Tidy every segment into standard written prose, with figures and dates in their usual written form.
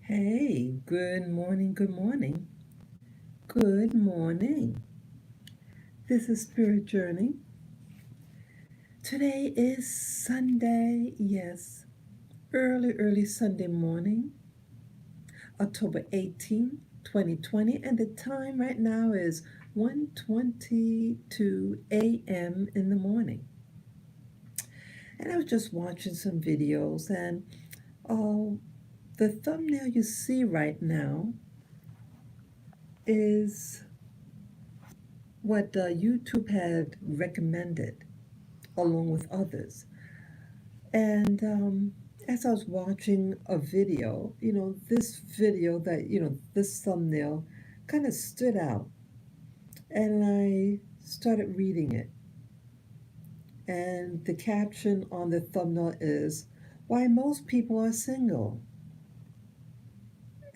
Hey, good morning, good morning, good morning. This is Spirit Journey. Today is Sunday, yes, early Sunday morning, October 18th, 2020, and the time right now is 1:22 a.m. in the morning. And I was just watching some videos, and oh, the thumbnail you see right now is what YouTube had recommended along with others. And as I was watching a video, this video that, this thumbnail kind of stood out. And I started reading it. And the caption on the thumbnail is, Why Most People Are Single.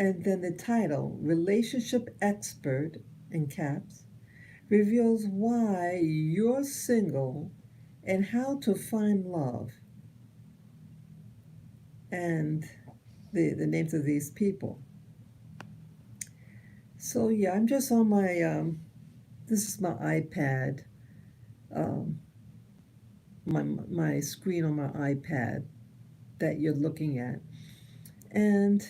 And then the title, Relationship Expert, in caps, reveals why you're single and how to find love. And the names of these people. So yeah, I'm just on my this is my iPad, um, my screen on my iPad that you're looking at, and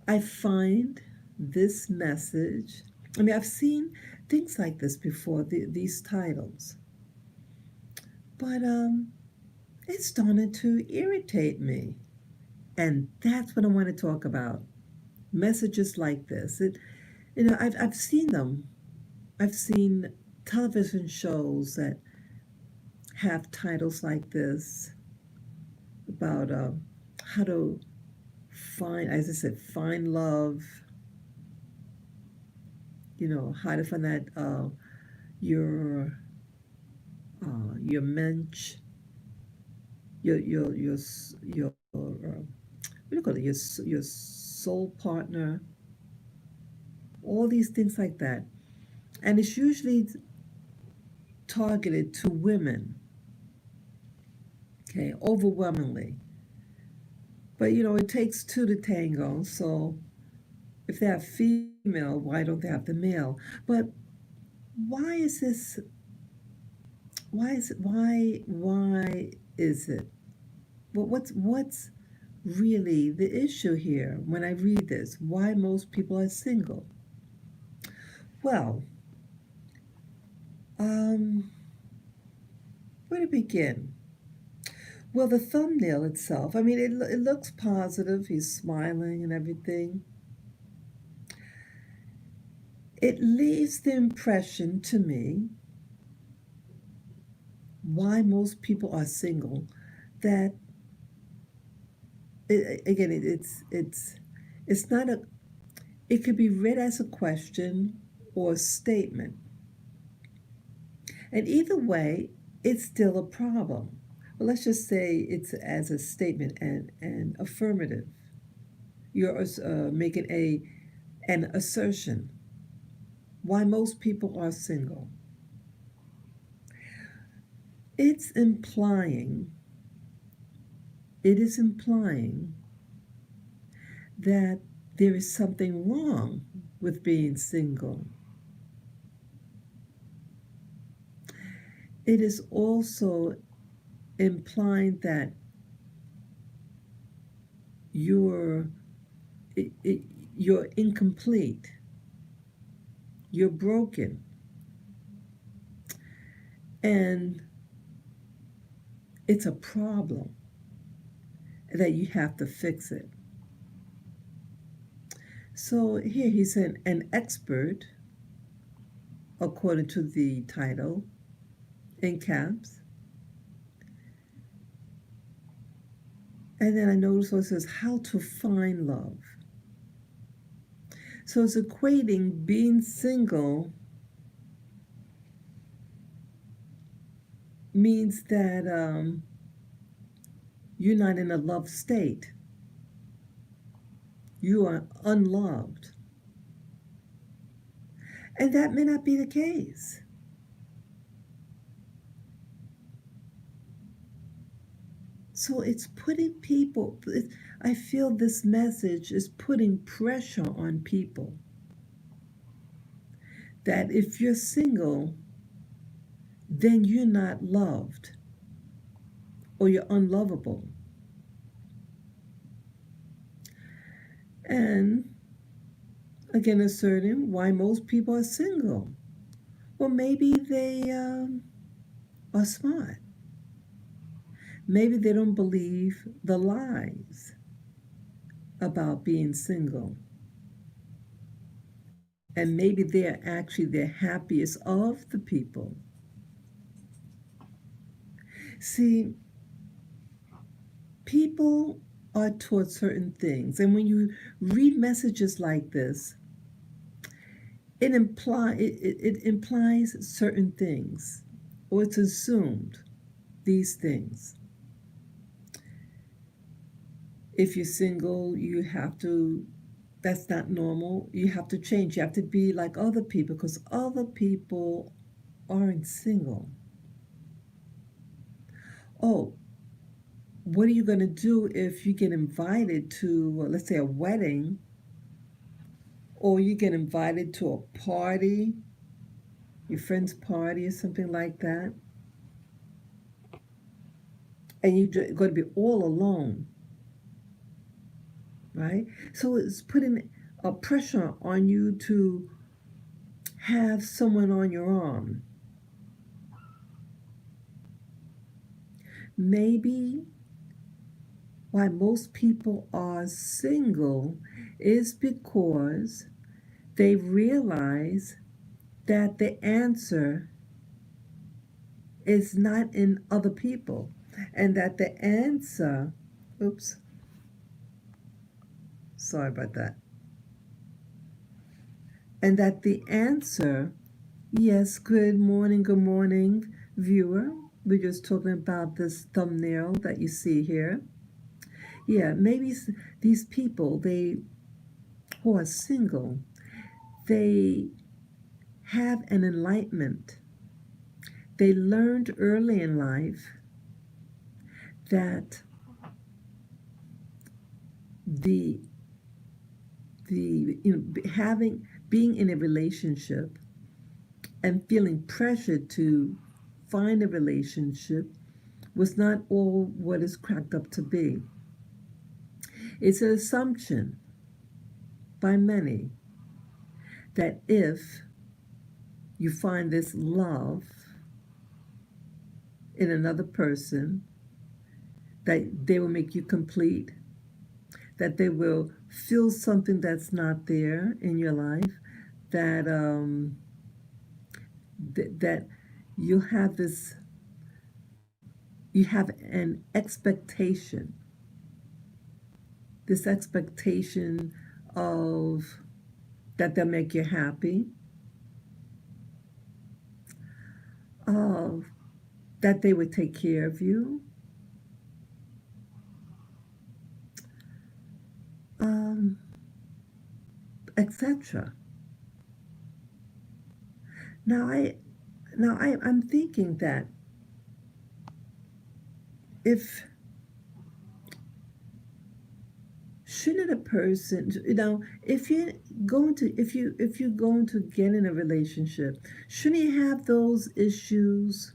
I find this message. I mean, I've seen things like this before, these titles, but it's starting to irritate me, and that's what I want to talk about. Messages like this, I've seen them. I've seen television shows that have titles like this about how to find, as I said, find love. How to find that your mensch, your what do you call it? Your soul partner. All these things like that, and it's usually targeted to women. Okay, overwhelmingly. But it takes two to tango. So if they have female, why don't they have the male? But why is this? Why is it? Why is it? Well, what's really the issue here when I read this? Why most people are single? Well, um, where to begin? Well, the thumbnail itself. I mean, it looks positive. He's smiling and everything. It leaves the impression to me why most people are single that again it's not a it could be read as a question or a statement, and either way it's still a problem. Well, let's just say it's as a statement and an affirmative. You're making an assertion why most people are single. It's implying it is implying that there is something wrong with being single. It is also implying that you're you're incomplete, you're broken, and it's a problem that you have to fix it. So here he's an expert, according to the title, in caps. And then I notice what it says, how to find love. So it's equating being single means that you're not in a love state. You are unloved. And that may not be the case. So it's putting people, I feel this message is putting pressure on people that if you're single, then you're not loved or you're unlovable. And again, asserting why most people are single. Well, maybe they are smart. Maybe they don't believe the lies about being single. And maybe they're actually the happiest of the people. See, people are taught certain things. And when you read messages like this, it implies certain things, or it's assumed these things. If you're single, you have to, that's not normal. You have to change. You have to be like other people because other people aren't single. Oh, what are you going to do if you get invited to, let's say, a wedding, or you get invited to a party, your friend's party or something like that, and you're going to be all alone, right? So it's putting a pressure on you to have someone on your arm. Maybe why most people are single is because they realize that the answer is not in other people, and that the answer, oops, sorry about that, and that the answer, yes, good morning, viewer. We're just talking about this thumbnail that you see here. Yeah, maybe these people, they who are single, they have an enlightenment. They learned early in life that the being in a relationship and feeling pressured to find a relationship was not all what is cracked up to be. It's an assumption by many that if you find this love in another person, that they will make you complete, that they will fill something that's not there in your life, that that you have this, you have an expectation, this expectation of that they'll make you happy, of that they would take care of you, etc. I'm thinking that if shouldn't a person, if you're going to get in a relationship, shouldn't you have those issues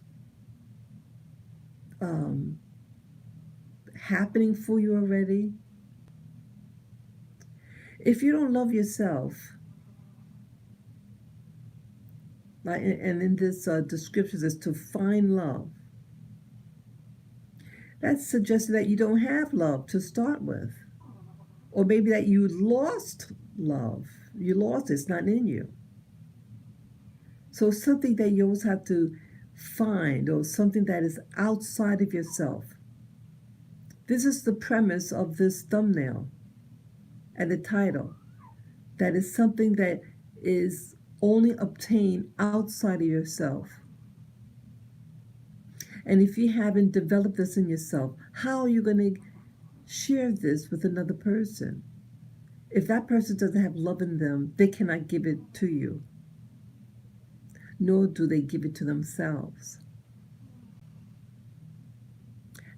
happening for you already? If you don't love yourself, like, and in this description is to find love, that's suggesting that you don't have love to start with, or maybe that you lost love. You lost it. It's not in you. So something that you always have to find, or something that is outside of yourself. This is the premise of this thumbnail and the title. That is something that is only obtained outside of yourself. And if you haven't developed this in yourself, how are you going to share this with another person? If that person doesn't have love in them, they cannot give it to you, nor do they give it to themselves.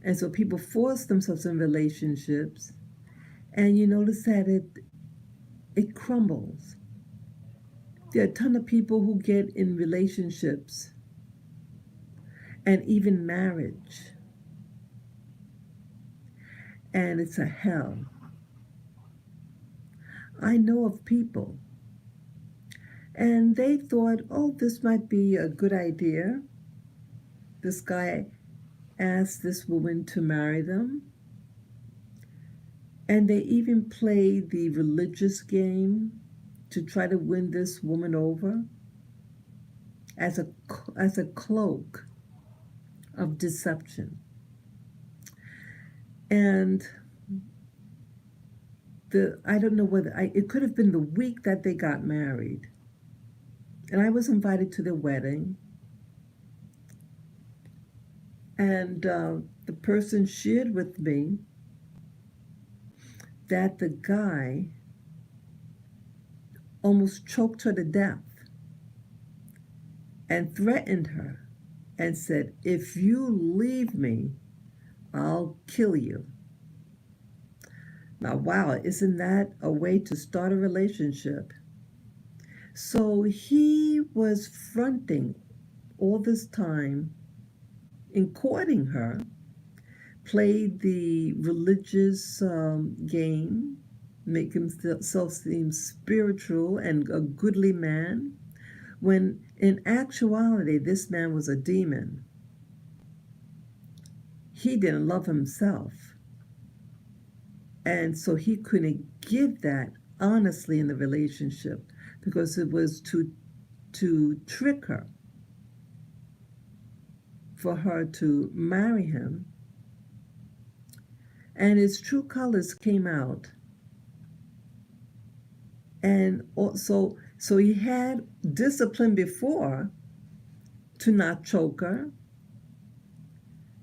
And so people force themselves in relationships, and you notice that it crumbles. There are a ton of people who get in relationships and even marriage, and it's a hell. I know of people, and they thought, oh, this might be a good idea. This guy asked this woman to marry them, and they even played the religious game to try to win this woman over as a cloak of deception. And I don't know whether it could have been the week that they got married, and I was invited to their wedding, and the person shared with me that the guy almost choked her to death and threatened her and said, if you leave me, I'll kill you. Now, wow, isn't that a way to start a relationship? So he was fronting all this time in courting her, played the religious game, make himself seem spiritual and a goodly man, when in actuality this man was a demon. He didn't love himself, and so he couldn't give that honestly in the relationship, because it was to trick her, for her to marry him, and his true colors came out. And also, so he had discipline before to not choke her.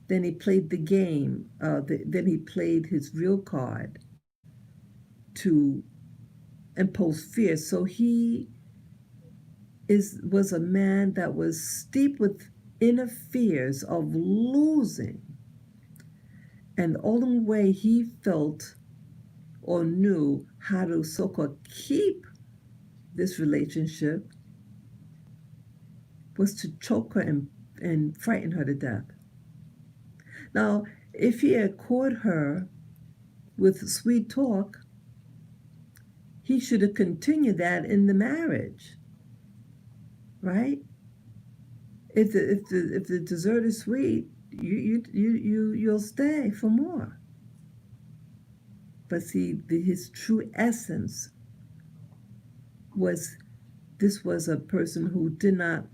Then he played the game. Then he played his real card to impose fear. So he was a man that was steeped with inner fears of losing. And the only way he felt or knew how to so-called keep this relationship was to choke her and frighten her to death. Now, if he had courted her with sweet talk, he should have continued that in the marriage, right? If the dessert is sweet, you'll stay for more. But see, his true essence was, this was a person who did not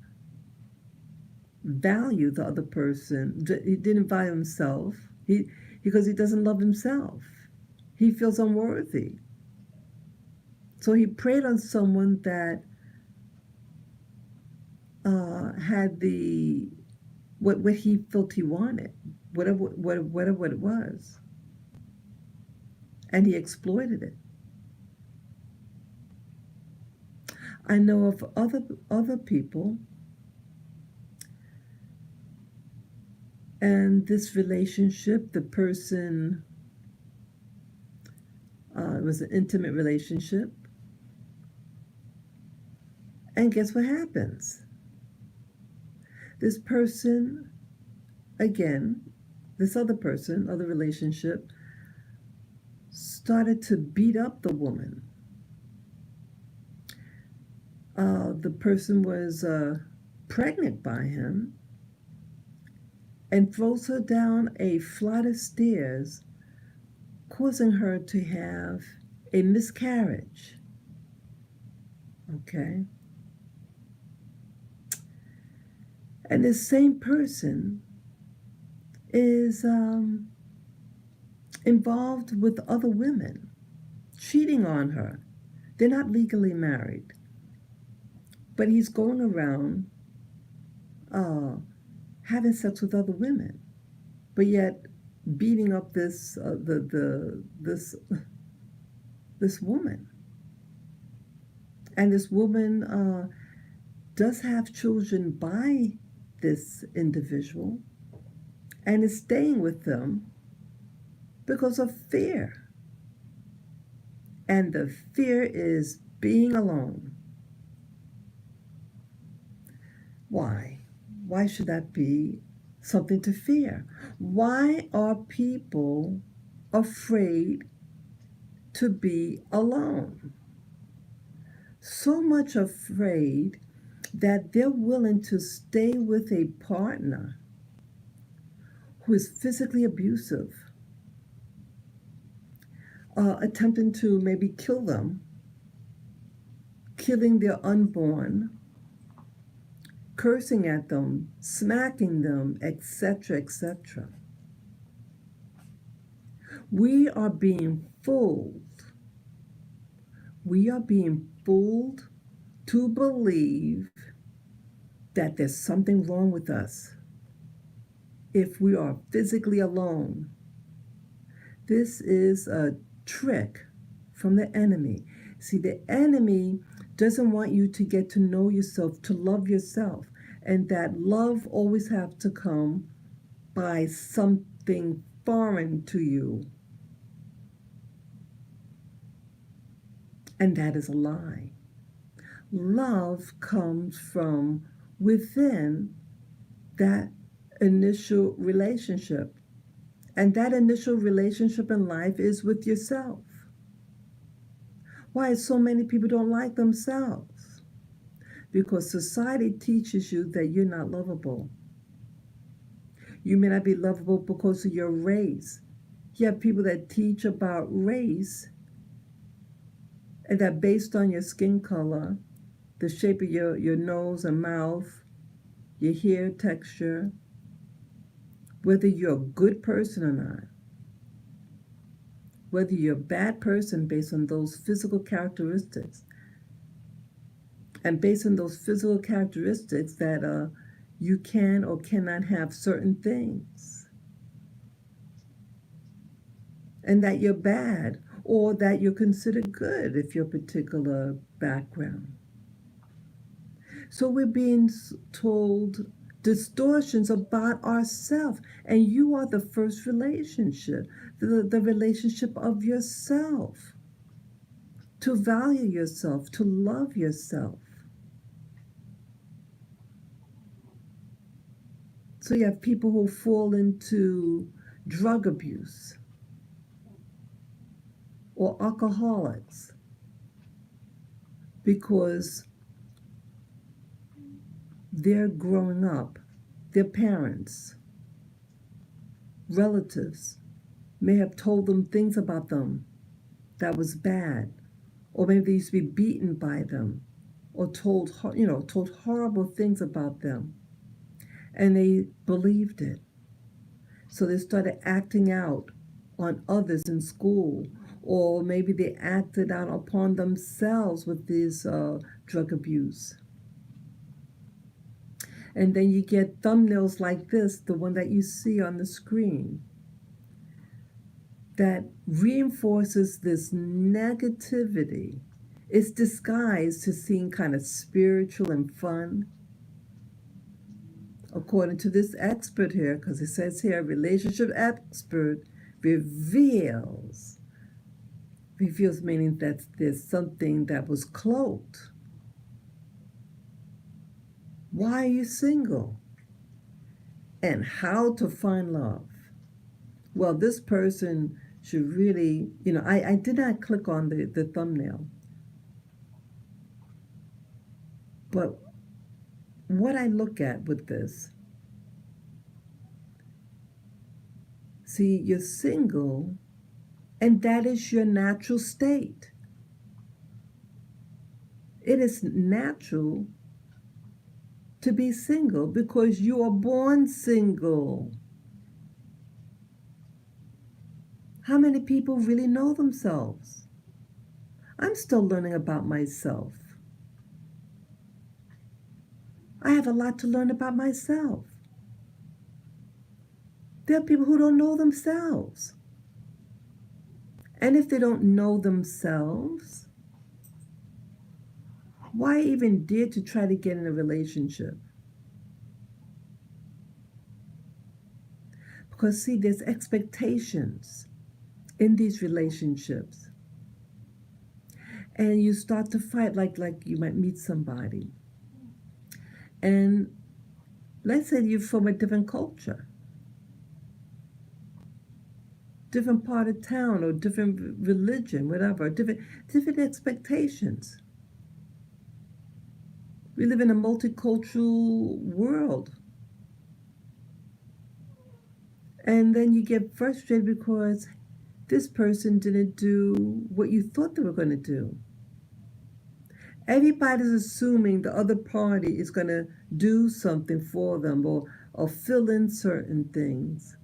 value the other person. He didn't value himself. Because he doesn't love himself. He feels unworthy. So he preyed on someone that had what he felt he wanted, whatever it was, and he exploited it. I know of other people, and this relationship, the person, it was an intimate relationship, and guess what happens? This person, again, this other person, other relationship, started to beat up the woman. The person was pregnant by him and throws her down a flight of stairs, causing her to have a miscarriage. Okay? And this same person is involved with other women, cheating on her. They're not legally married, but he's going around having sex with other women, but yet beating up this woman. And this woman does have children by this individual, and is staying with them because of fear. And the fear is being alone. Why? Why should that be something to fear? Why are people afraid to be alone? So much afraid that they're willing to stay with a partner who is physically abusive, attempting to maybe kill them, killing their unborn, cursing at them, smacking them, etc., etc. We are being fooled. We are being fooled to believe that there's something wrong with us if we are physically alone. This is a trick from the enemy. See, the enemy doesn't want you to get to know yourself, to love yourself, and that love always have to come by something foreign to you. And that is a lie. Love comes from within that initial relationship. And that initial relationship in life is with yourself. Why so many people don't like themselves? Because society teaches you that you're not lovable. You may not be lovable because of your race. You have people that teach about race and that based on your skin color, the shape of your nose and mouth, your hair texture, whether you're a good person or not, whether you're a bad person based on those physical characteristics, and based on those physical characteristics that you can or cannot have certain things, and that you're bad or that you're considered good if you're a particular background. So we're being told distortions about ourselves, and you are the first relationship, the relationship of yourself, to value yourself, to love yourself. So you have people who fall into drug abuse or alcoholics because they're growing up, their parents, relatives may have told them things about them that was bad, or maybe they used to be beaten by them, or told horrible things about them, and they believed it. So they started acting out on others in school, or maybe they acted out upon themselves with this drug abuse. And then you get thumbnails like this, the one that you see on the screen, that reinforces this negativity. It's disguised to seem kind of spiritual and fun. According to this expert here, because it says here, relationship expert reveals meaning that there's something that was cloaked. Why are you single? And how to find love. Well, this person should really, I did not click on the thumbnail. But what I look at with this, see, you're single, and that is your natural state. It is natural to be single because you are born single. How many people really know themselves? I'm still learning about myself. I have a lot to learn about myself. There are people who don't know themselves. And if they don't know themselves, why even dare to try to get in a relationship? Because, see, there's expectations in these relationships. And you start to fight like you might meet somebody. And let's say you're from a different culture, different part of town, or different religion, whatever, different expectations. We live in a multicultural world. And then you get frustrated because this person didn't do what you thought they were going to do. Everybody's assuming the other party is going to do something for them, or fill in certain things.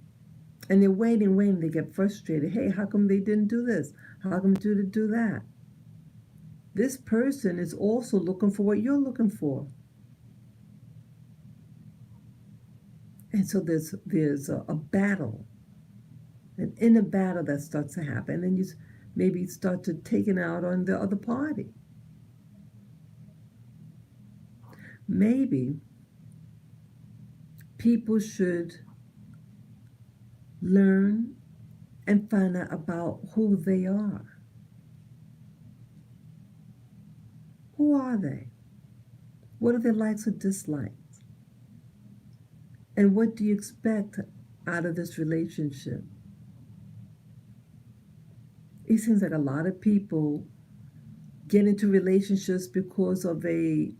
And they're waiting, they get frustrated. Hey, how come they didn't do this? How come they didn't do that? This person is also looking for what you're looking for. And so there's a battle, an inner battle that starts to happen. And then you maybe start to take it out on the other party. Maybe people should learn and find out about who they are. Who are they? What are their likes or dislikes? And what do you expect out of this relationship? It seems like a lot of people get into relationships because of a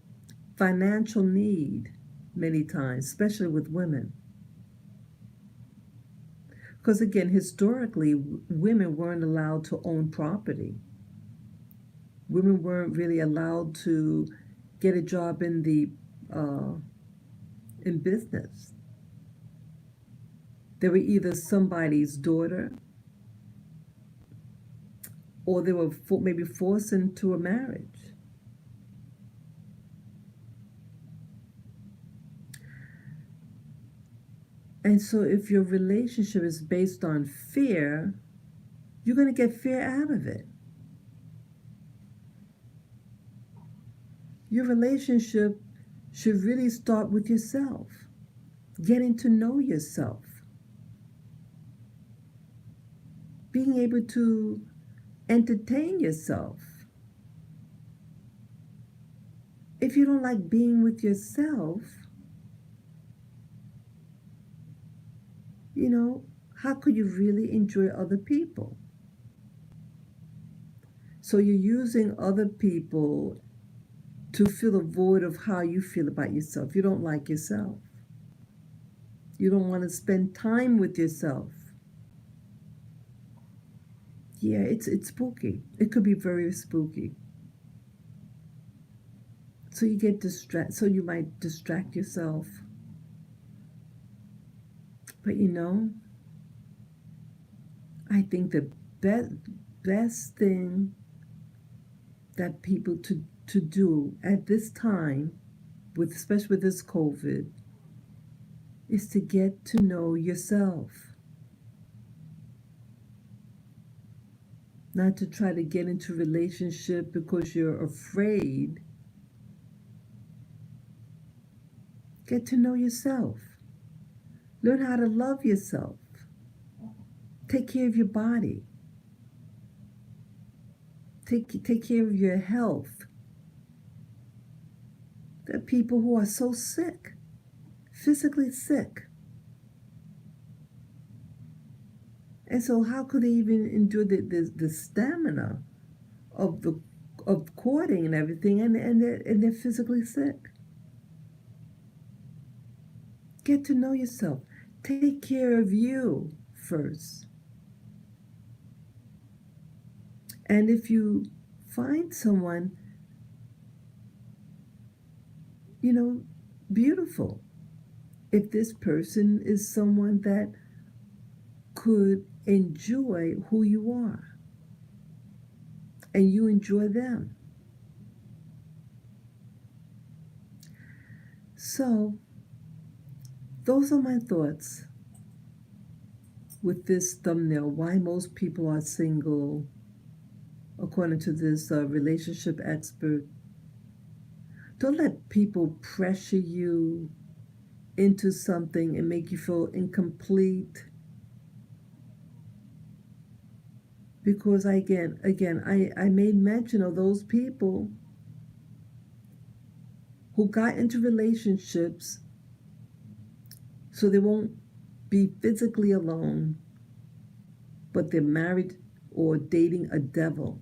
financial need, many times, especially with women. Because again, historically, women weren't allowed to own property. Women weren't really allowed to get a job in business. They were either somebody's daughter, or they were maybe forced into a marriage. And so if your relationship is based on fear, you're going to get fear out of it. Your relationship should really start with yourself, getting to know yourself, being able to entertain yourself. If you don't like being with yourself, how could you really enjoy other people? So you're using other people to fill the void of how you feel about yourself. You don't like yourself. You don't want to spend time with yourself. Yeah, it's spooky. It could be very spooky. So you get distracted. So you might distract yourself. But I think the best thing that people to do at this time, especially with this COVID, is to get to know yourself. Not to try to get into a relationship because you're afraid. Get to know yourself. Learn how to love yourself. Take care of your body. Take care of your health. There are people who are so sick, physically sick. And so how could they even endure the stamina of courting and everything, and they're physically sick? Get to know yourself. Take care of you first. And if you find someone, beautiful, if this person is someone that could enjoy who you are and you enjoy them. So those are my thoughts with this thumbnail, why most people are single, according to this relationship expert. Don't let people pressure you into something and make you feel incomplete Because I made mention of those people who got into relationships so they won't be physically alone, but they're married or dating a devil.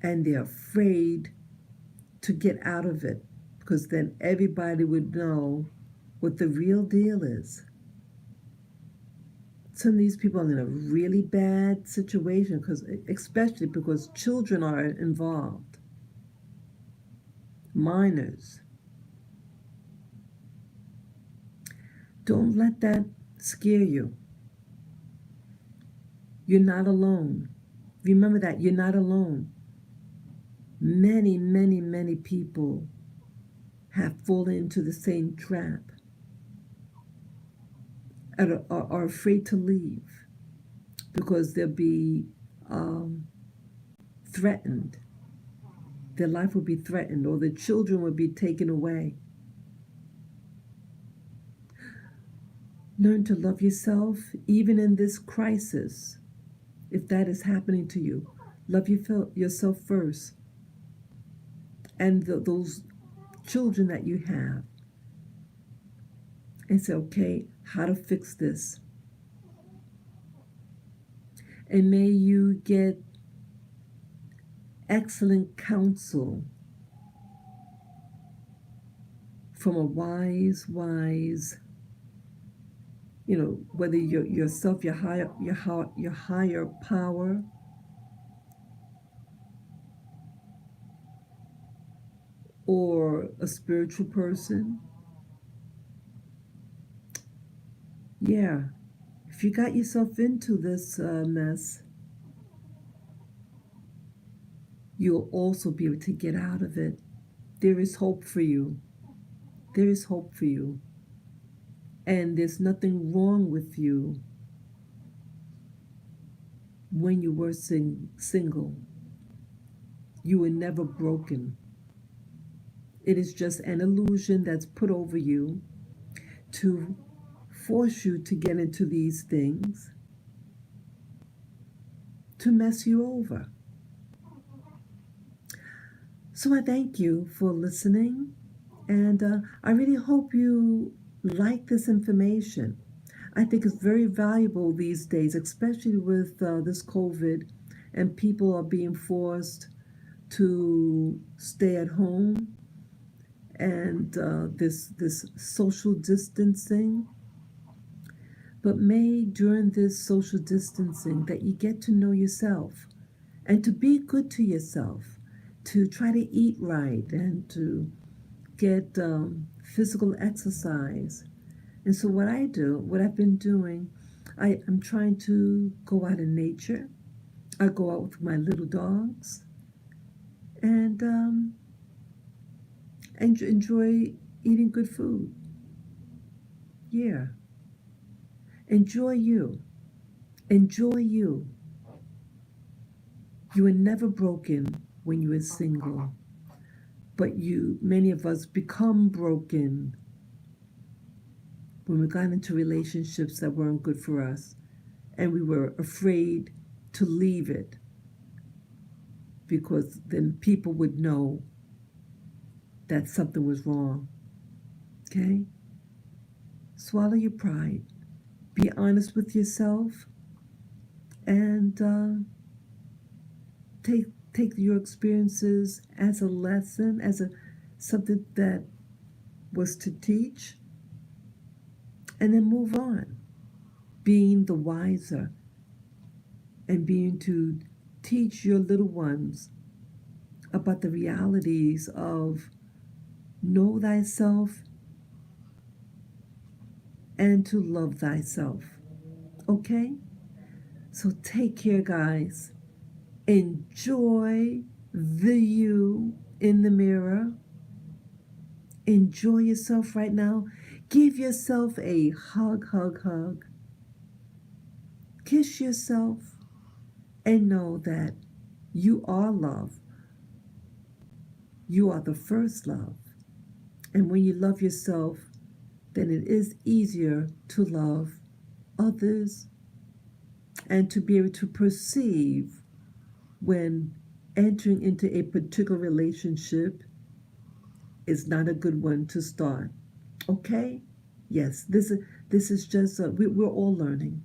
And they're afraid to get out of it because then everybody would know what the real deal is. Some of these people are in a really bad situation, especially because children are involved, minors. Don't let that scare you. You're not alone. Remember that you're not alone. Many, many, many people have fallen into the same trap and are afraid to leave because they'll be threatened. Their life will be threatened, or their children will be taken away. Learn to love yourself even in this crisis. If that is happening to you, love yourself first. And those children that you have. And say, okay, how to fix this. And may you get excellent counsel from a wise, whether yourself, your higher power, or a spiritual person. Yeah, if you got yourself into this mess, you'll also be able to get out of it. There is hope for you. There is hope for you. And there's nothing wrong with you when you were single. You were never broken. It is just an illusion that's put over you to force you to get into these things, to mess you over. So I thank you for listening, and I really hope you like this information. I think it's very valuable these days, especially with this COVID, and people are being forced to stay at home, and this social distancing. But may during this social distancing that you get to know yourself and to be good to yourself, to try to eat right and to get physical exercise. And so what I've been doing, I'm trying to go out in nature. I go out with my little dogs and enjoy eating good food. Yeah. Enjoy you. Enjoy you. You were never broken when you were single, but many of us become broken when we got into relationships that weren't good for us, and we were afraid to leave it because then people would know that something was wrong. Okay? Swallow your pride. Be honest with yourself, and take your experiences as a lesson, as something that was to teach, and then move on, being the wiser and being to teach your little ones about the realities of know thyself and to love thyself. Okay? So take care, guys. Enjoy the you in the mirror. Enjoy yourself right now. Give yourself a hug, hug, hug. Kiss yourself and know that you are love. You are the first love. And when you love yourself, then it is easier to love others and to be able to perceive when entering into a particular relationship is not a good one to start. Okay? Yes, this is just we're all learning.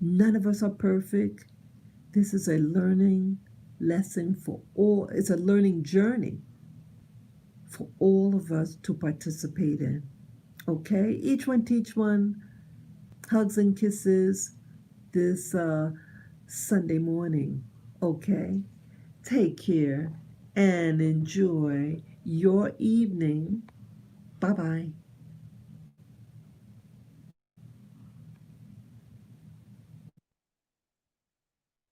None of us are perfect. This is a learning lesson for all. It's a learning journey for all of us to participate in. Okay? Each one teach one. Hugs and kisses this Sunday morning. Okay? Take care and enjoy your evening. Bye bye.